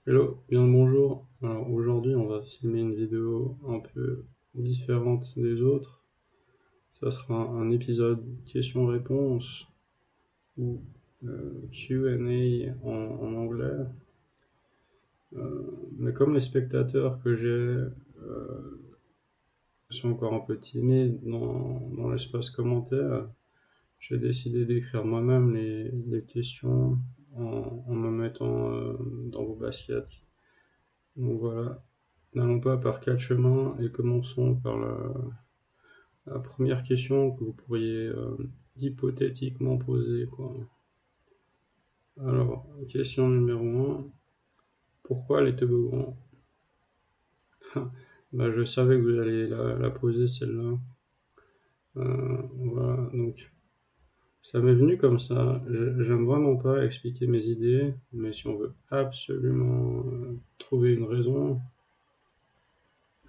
Hello, bien le bonjour. Alors aujourd'hui, on va filmer une vidéo un peu différente des autres. Ça sera un épisode questions-réponses ou Q&A en anglais. Mais comme les spectateurs que j'ai sont encore un peu timides dans l'espace commentaire, j'ai décidé d'écrire moi-même les questions en me mettant dans vos baskets. Donc voilà, n'allons pas par quatre chemins et commençons par la première question que vous pourriez hypothétiquement poser, quoi. Alors, question numéro un, pourquoi les toboggans? Bah, je savais que vous alliez la poser celle-là. Voilà, donc ça m'est venu comme ça. J'aime vraiment pas expliquer mes idées, mais si on veut absolument trouver une raison,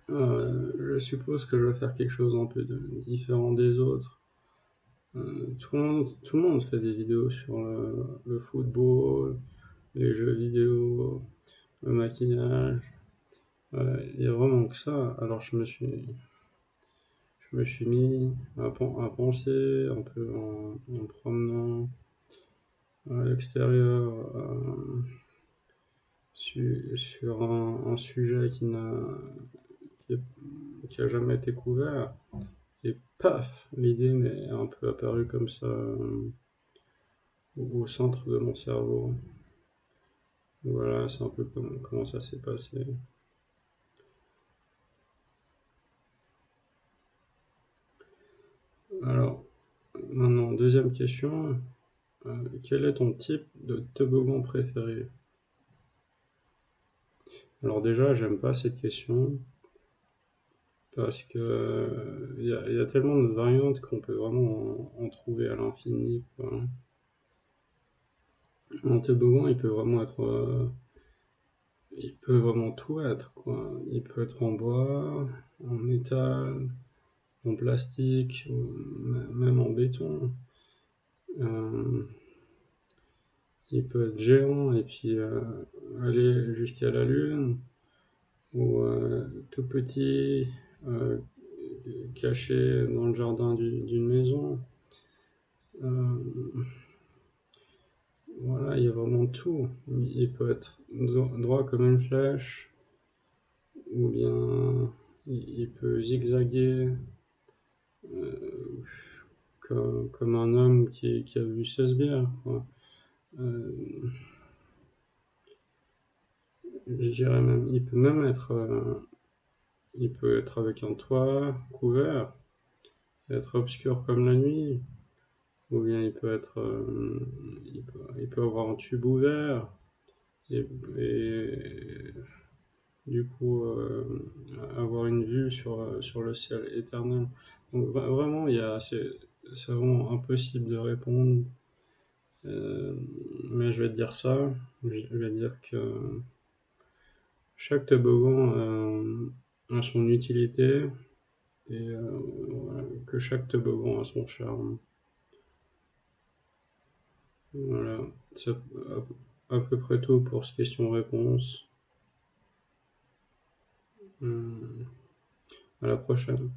je suppose que je vais faire quelque chose un peu différent des autres. Tout le monde fait des vidéos sur le football, les jeux vidéo, le maquillage. Il y a vraiment que ça. Alors je me suis mis à penser un peu en me promenant à l'extérieur sur un sujet qui, qui a jamais été couvert. Et paf, l'idée m'est un peu apparue comme ça au centre de mon cerveau. Voilà, c'est un peu comment ça s'est passé. Alors, maintenant, deuxième question. Quel est ton type de toboggan préféré? Alors déjà, j'aime pas cette question parce que il y a tellement de variantes qu'on peut vraiment en trouver à l'infini, quoi. Un toboggan, il peut vraiment tout être, quoi. Il peut être en bois, en métal, en plastique, ou même en béton. Euh, il peut être géant et puis aller jusqu'à la Lune, ou tout petit, euh, caché dans le jardin d'une maison. Euh, voilà, il y a vraiment tout. Il peut être droit comme une flèche, ou bien il peut zigzaguer comme un homme qui a vu 16 bières, quoi. Euh, je dirais même, il peut être avec un toit couvert, être obscur comme la nuit, ou bien il peut avoir un tube ouvert, et du coup avoir une vue sur le ciel éternel. Donc vraiment, c'est vraiment impossible de répondre. Euh, mais je vais te dire ça, je vais te dire que chaque toboggan a son utilité et voilà, que chaque toboggan a son charme. Voilà, c'est à peu près tout pour cette question-réponse. À la prochaine.